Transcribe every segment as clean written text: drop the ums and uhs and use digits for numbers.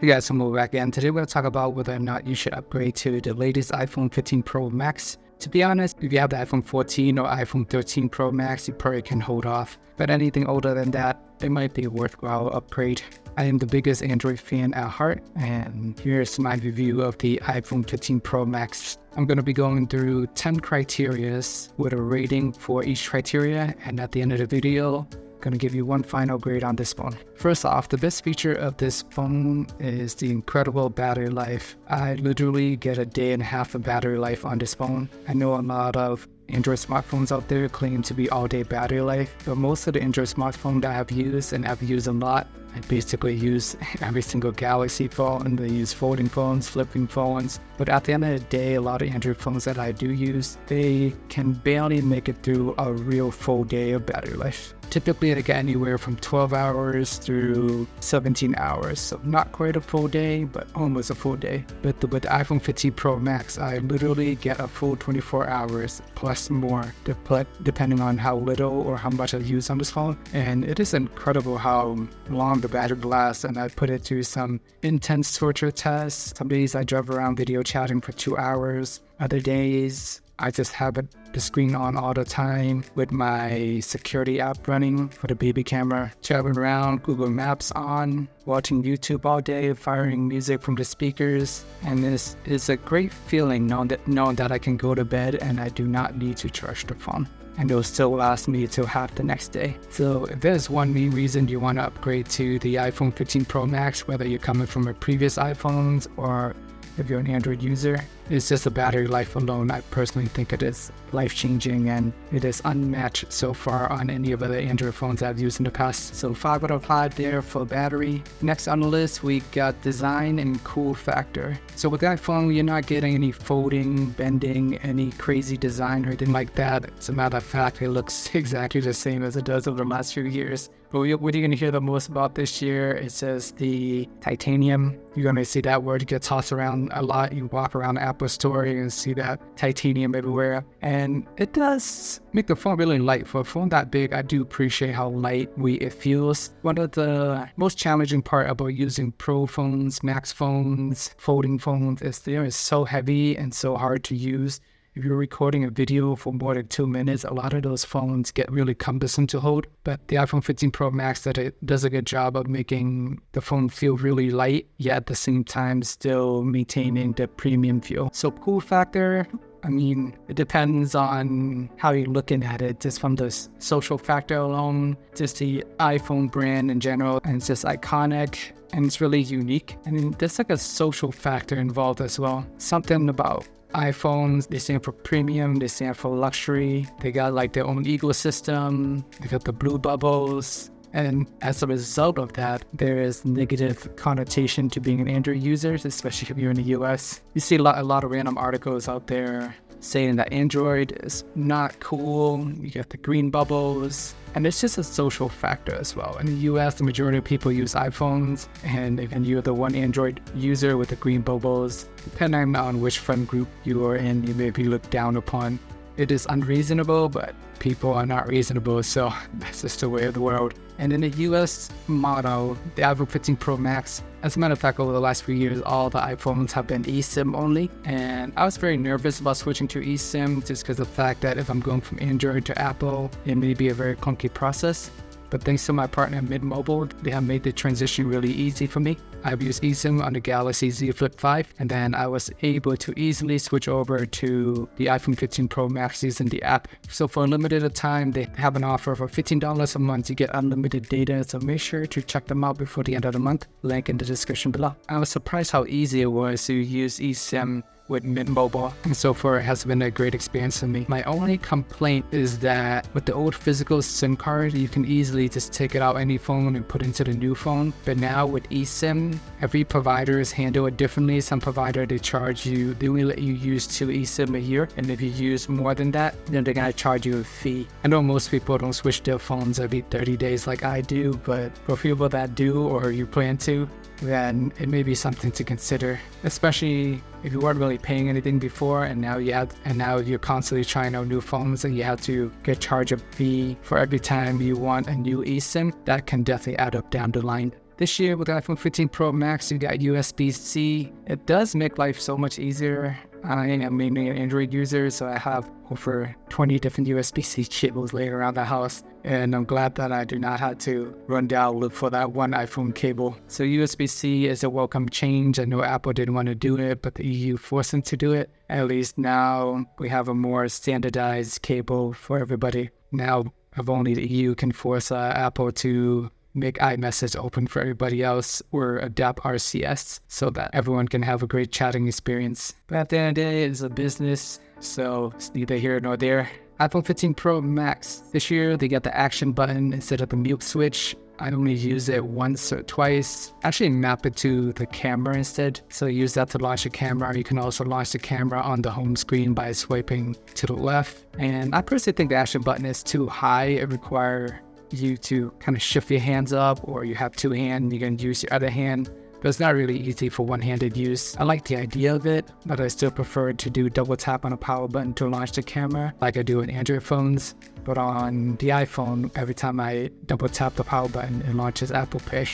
Hey guys, I'm back again. Today we're going to talk about whether or not you should upgrade to the latest iPhone 15 Pro Max. To be honest, if you have the iPhone 14 or iPhone 13 Pro Max, you probably can hold off. But anything older than that, it might be a worthwhile upgrade. I am the biggest Android fan at heart, and here's my review of the iPhone 15 Pro Max. I'm going to be going through 10 criterias with a rating for each criteria, and at the end of the video, going to give you one final grade on this phone. First off, the best feature of this phone is the incredible battery life. I literally get a day and a half of battery life on this phone. I know a lot of Android smartphones out there claim to be all-day battery life, but most of the Android smartphones that I've used, and I've used a lot, I basically use every single Galaxy phone. They use folding phones, flipping phones. But at the end of the day, a lot of Android phones that I do use, they can barely make it through a real full day of battery life. Typically, they get anywhere from 12 hours through 17 hours. So not quite a full day, but almost a full day. But with the iPhone 15 Pro Max, I literally get a full 24 hours plus more, depending on how little or how much I use on this phone. And it is incredible how long the battery lasts. And I put it through some intense torture tests. Some days I drive around video chatting for 2 hours. Other days, I just have the screen on all the time with my security app running for the baby camera, traveling around, Google Maps on, watching YouTube all day, firing music from the speakers. And this is a great feeling knowing that I can go to bed and I do not need to charge the phone. And it'll still last me till half the next day. So if there's one main reason you want to upgrade to the iPhone 15 Pro Max, whether you're coming from a previous iPhones or if you're an Android user, it's just the battery life alone. I personally think it is life-changing, and it is unmatched so far on any of the Android phones I've used in the past. So 5 out of 5 there for battery. Next on the list, we got design and cool factor. So with that phone, you're not getting any folding, bending, any crazy design or anything like that. As a matter of fact, it looks exactly the same as it does over the last few years. But what you're going to hear the most about this year, it says the titanium. You're going to see that word get tossed around a lot. You walk around the Apple Store and see that titanium everywhere. And it does make the phone really light. For a phone that big, I do appreciate how lightweight it feels. One of the most challenging part about using Pro phones, Max phones, folding phones is they are so heavy and so hard to use. If you're recording a video for more than 2 minutes, a lot of those phones get really cumbersome to hold. But the iPhone 15 Pro Max does a good job of making the phone feel really light, yet at the same time still maintaining the premium feel. So cool factor, I mean, it depends on how you're looking at it. Just from the social factor alone, just the iPhone brand in general, and it's just iconic. And it's really unique. I mean, there's like a social factor involved as well. Something about iPhones, they stand for premium, they stand for luxury. They got like their own ecosystem. They got the blue bubbles. And as a result of that, there is negative connotation to being an Android user, especially if you're in the US. You see a lot of random articles out there saying that Android is not cool. You get the green bubbles. And it's just a social factor as well. In the US, the majority of people use iPhones. And if you're the one Android user with the green bubbles, depending on which friend group you are in, you may be looked down upon. It is unreasonable, but people are not reasonable, so that's just the way of the world. And in the US model, the iPhone 15 Pro Max, as a matter of fact, over the last few years, all the iPhones have been eSIM only. And I was very nervous about switching to eSIM just because of the fact that if I'm going from Android to Apple, it may be a very clunky process. But thanks to my partner Mint Mobile, they have made the transition really easy for me. I've used eSIM on the Galaxy Z Flip 5, and then I was able to easily switch over to the iPhone 15 Pro Max using the app. So for a limited time, they have an offer for $15 a month to get unlimited data, so make sure to check them out before the end of the month. Link in the description below. I was surprised how easy it was to use eSIM with Mint Mobile, and so far it has been a great experience for me. My only complaint is that with the old physical SIM card, you can easily just take it out any phone and put it into the new phone. But now with eSIM, every provider is handled differently. Some provider, they only let you use 2 eSIM a year, and if you use more than that, then they're gonna charge you a fee. I know most people don't switch their phones every 30 days like I do, but for people that do or you plan to, then it may be something to consider, especially if you weren't really paying anything before and now you're constantly trying out new phones and you have to get charged a fee for every time you want a new eSIM. That can definitely add up down the line. This year with the iPhone 15 Pro Max, you got USB-C. It does make life so much easier. I am mainly an Android user, so I have over 20 different USB-C cables laying around the house, and I'm glad that I do not have to run down look for that one iPhone cable. So USB-C is a welcome change. I know Apple didn't want to do it, but the EU forced them to do it. At least now we have a more standardized cable for everybody. Now, if only the EU can force Apple to make iMessage open for everybody else or adapt RCS so that everyone can have a great chatting experience. But at the end of the day, it's a business, so it's neither here nor there. iPhone 15 Pro Max. This year, they got the action button instead of the mute switch. I only use it once or twice. Actually map it to the camera instead. So use that to launch the camera. You can also launch the camera on the home screen by swiping to the left. And I personally think the action button is too high. It requires you to kind of shift your hands up, or you have two hands, you can use your other hand, but it's not really easy for one-handed use. I like the idea of it, but I still prefer to do double tap on a power button to launch the camera like I do in Android phones. But on the iPhone, every time I double tap the power button, it launches Apple Pay.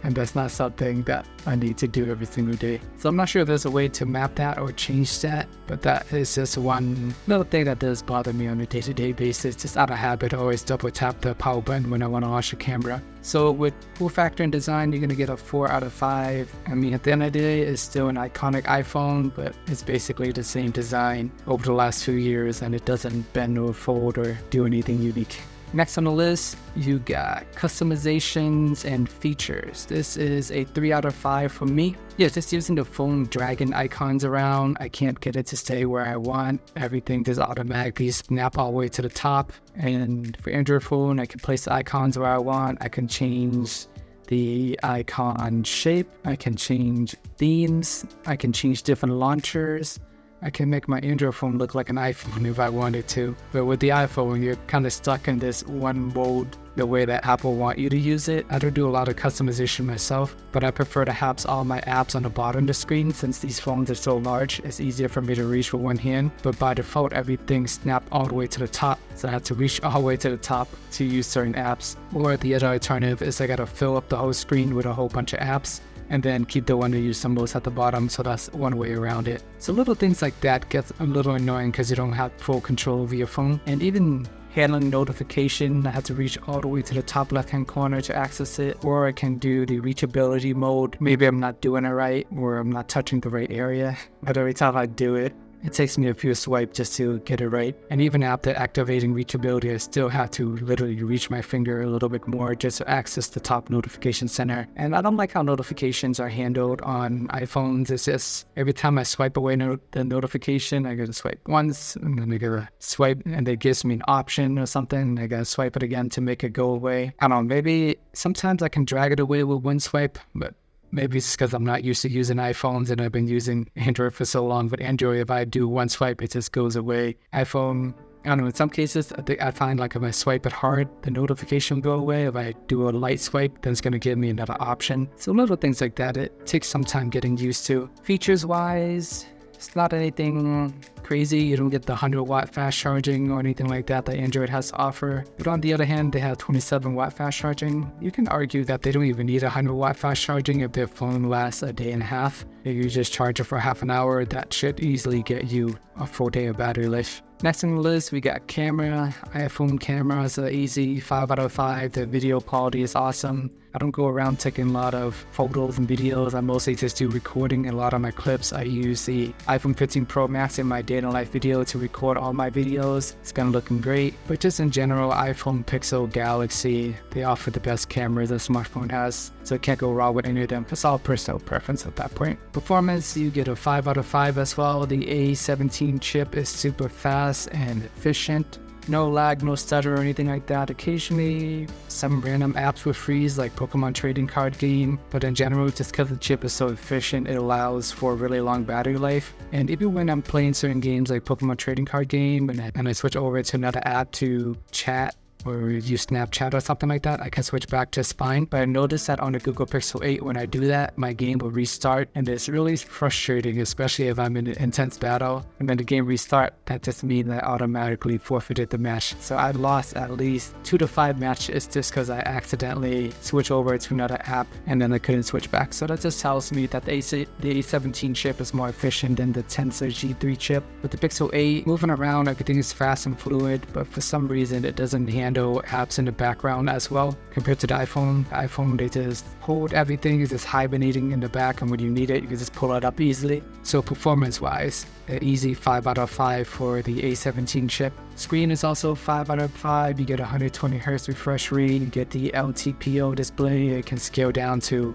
And that's not something that I need to do every single day. So I'm not sure if there's a way to map that or change that, but that is just one little thing that does bother me on a day-to-day basis. Just out of habit, I always double tap the power button when I want to launch the camera. So with full factor in design, you're gonna get a 4 out of 5. I mean, at the end of the day, it's still an iconic iPhone, but it's basically the same design over the last few years, and it doesn't bend or fold or do anything unique. Next on the list, you got customizations and features. This is a 3 out of 5 for me. Yeah, just using the phone dragging icons around. I can't get it to stay where I want. Everything just automatically snap all the way to the top. And for Android phone, I can place the icons where I want. I can change the icon shape. I can change themes. I can change different launchers. I can make my Android phone look like an iPhone if I wanted to. But with the iPhone, you're kind of stuck in this one mode, the way that Apple want you to use it. I don't do a lot of customization myself, but I prefer to have all my apps on the bottom of the screen. Since these phones are so large, it's easier for me to reach with one hand. But by default, everything snapped all the way to the top. So I have to reach all the way to the top to use certain apps. Or the other alternative is I gotta fill up the whole screen with a whole bunch of apps, and then keep the one that you use the most at the bottom. So that's one way around it. So little things like that get a little annoying because you don't have full control over your phone. And even handling notification, I have to reach all the way to the top left hand corner to access it. Or I can do the reachability mode. Maybe I'm not doing it right, or I'm not touching the right area. But every time I do it, it takes me a few swipes just to get it right. And even after activating reachability, I still have to literally reach my finger a little bit more just to access the top notification center. And I don't like how notifications are handled on iPhones. It's just every time I swipe away the notification, I gotta swipe once, and then I gotta swipe, and it gives me an option or something, and I gotta swipe it again to make it go away. I don't know, maybe sometimes I can drag it away with one swipe, but maybe it's because I'm not used to using iPhones and I've been using Android for so long. But Android, if I do one swipe, it just goes away. iPhone, I don't know, in some cases, I find like if I swipe it hard, the notification will go away. If I do a light swipe, then it's going to give me another option. So little things like that, it takes some time getting used to. Features-wise, it's not anything crazy. You don't get the 100-watt fast charging or anything like that that Android has to offer. But on the other hand, they have 27-watt fast charging. You can argue that they don't even need 100-watt fast charging if their phone lasts a day and a half. If you just charge it for half an hour, that should easily get you a full day of battery life. Next on the list, we got camera. iPhone cameras are easy, 5 out of 5. The video quality is awesome. I don't go around taking a lot of photos and videos. I mostly just do recording. A lot of my clips, I use the iPhone 15 Pro Max in my day in life video to record all my videos. It's kind of looking great. But just in general, iPhone, Pixel, Galaxy, they offer the best cameras a smartphone has. So it can't go wrong with any of them. It's all personal preference at that point. Performance, you get a 5 out of 5 as well. The A17 chip is super fast and efficient. No lag, no stutter or anything like that. Occasionally, some random apps will freeze like Pokemon trading card game, but in general, just because the chip is so efficient, it allows for a really long battery life. And even when I'm playing certain games like Pokemon trading card game and I switch over to another app to chat or use Snapchat or something like that, I can switch back just fine. But I noticed that on the Google Pixel 8, when I do that, my game will restart, and it's really frustrating, especially if I'm in an intense battle. And then the game restart, that just means I automatically forfeited the match. So I've lost at least 2 to 5 matches just because I accidentally switched over to another app and then I couldn't switch back. So that just tells me that the A17 chip is more efficient than the Tensor G3 chip. With the Pixel 8, moving around, everything is fast and fluid, but for some reason it doesn't handle apps in the background as well compared to the iPhone. The iPhone, they just hold everything, is just hibernating in the back, and when you need it, you can just pull it up easily. So performance-wise, an easy 5 out of 5 for the A17 chip. Screen is also 5 out of 5. You get 120 Hz refresh rate. You get the LTPO display. It can scale down to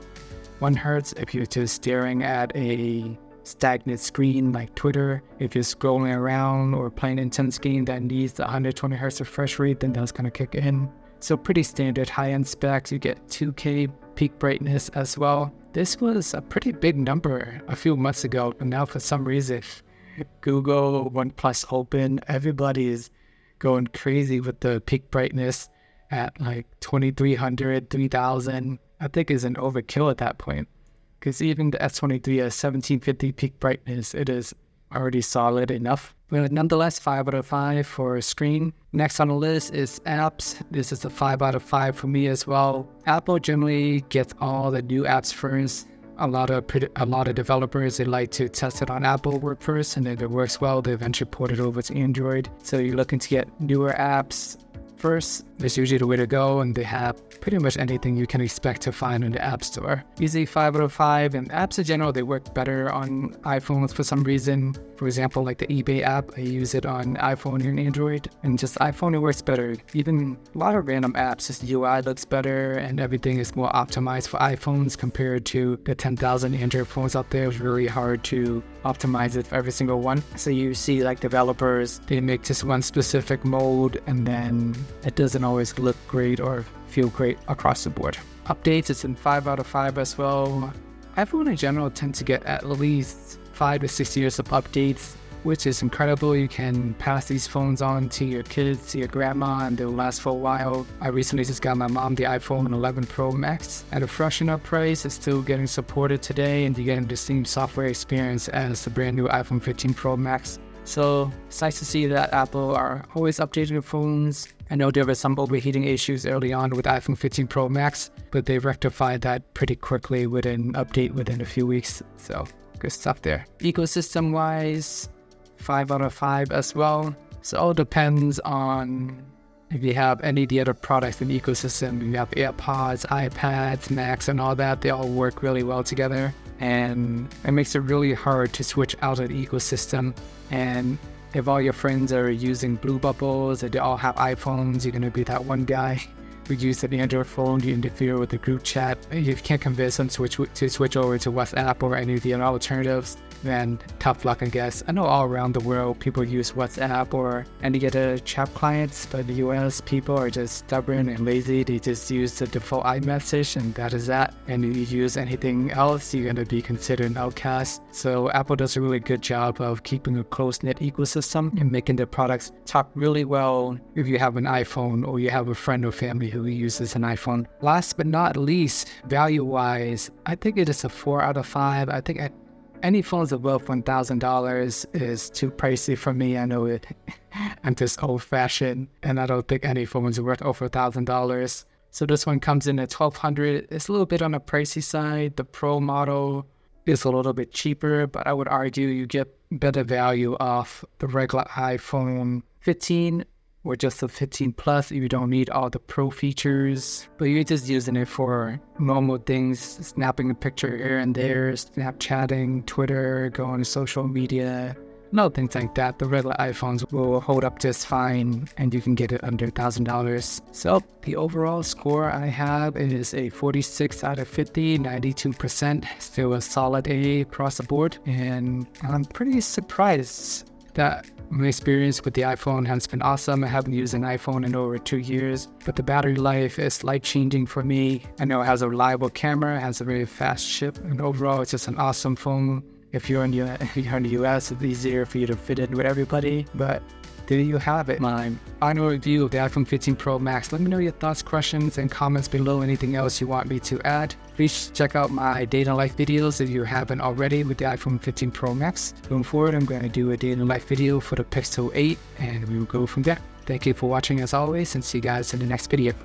1 Hz if you're just staring at a stagnant screen like Twitter. If you're scrolling around or playing an intense game that needs the 120 Hz refresh rate, then that's going to kick in. So pretty standard high-end specs. You get 2K peak brightness as well. This was a pretty big number a few months ago, but now for some reason, Google, OnePlus Open, everybody is going crazy with the peak brightness at like 2300, 3000. I think is an overkill at that point, because even the S23 has 1750 peak brightness. It is already solid enough. But nonetheless, 5 out of 5 for screen. Next on the list is apps. This is a 5 out of 5 for me as well. Apple generally gets all the new apps first. A lot of developers, they like to test it on Apple work first, and if it works well, they eventually port it over to Android. So you're looking to get newer apps first. It's usually the way to go, and they have pretty much anything you can expect to find in the App Store. Easy 5 out of 5, and apps in general, they work better on iPhones for some reason. For example, like the eBay app, I use it on iPhone and Android, and just iPhone, it works better. Even a lot of random apps, just the UI looks better, and everything is more optimized for iPhones compared to the 10,000 Android phones out there. It's really hard to optimize it for every single one. So you see like developers, they make just one specific mode, and then it doesn't always look great or feel great across the board. Updates, it's in 5 out of 5 as well. iPhone in general tend to get at least 5 to 6 years of updates, which is incredible. You can pass these phones on to your kids, to your grandma, and they'll last for a while. I recently just got my mom the iPhone 11 Pro Max at a fresh enough price. It's still getting supported today, and you're getting the same software experience as the brand new iPhone 15 Pro Max. So it's nice to see that Apple are always updating their phones. I know there were some overheating issues early on with iPhone 15 Pro Max, but they rectified that pretty quickly with an update within a few weeks. So good stuff there. Ecosystem-wise, 5 out of 5 as well. So it all depends on if you have any of the other products in the ecosystem. You have AirPods, iPads, Macs, and all that. They all work really well together, and it makes it really hard to switch out of the ecosystem. And if all your friends are using Blue Bubbles, and they all have iPhones, you're going to be that one guy who uses an Android phone. You interfere with the group chat. If you can't convince them to switch over to WhatsApp or any of the other alternatives, then tough luck, I guess. I know all around the world people use WhatsApp or any other chat clients, but the US people are just stubborn and lazy. They just use the default iMessage, and that is that. And if you use anything else, you're going to be considered an outcast. So Apple does a really good job of keeping a close-knit ecosystem and making their products talk really well if you have an iPhone or you have a friend or family who uses an iPhone. Last but not least, value-wise, I think it is a 4 out of 5. I think any phones above $1,000 is too pricey for me. I know it. I'm just old-fashioned, and I don't think any phones are worth over $1,000. So this one comes in at $1,200. It's a little bit on the pricey side. The Pro model is a little bit cheaper, but I would argue you get better value off the regular iPhone 15 or just the 15 Plus if you don't need all the Pro features, but you're just using it for normal things, snapping a picture here and there, Snapchatting, Twitter, going to social media, no things like that. The regular iPhones will hold up just fine, and you can get it under $1,000. So the overall score I have is a 46 out of 50, 92%, still a solid A across the board, and I'm pretty surprised that my experience with the iPhone has been awesome. I haven't used an iPhone in over 2 years, but the battery life is life-changing for me. I know it has a reliable camera, it has a very fast chip, and overall it's just an awesome phone. If you're in the US, it's easier for you to fit in with everybody. But there you have it, my final review of the iPhone 15 Pro Max. Let me know your thoughts, questions, and comments below. Anything else you want me to add. Please check out my day in the life videos if you haven't already with the iPhone 15 Pro Max. Going forward, I'm going to do a day in the life video for the Pixel 8, and we will go from there. Thank you for watching as always, and see you guys in the next video.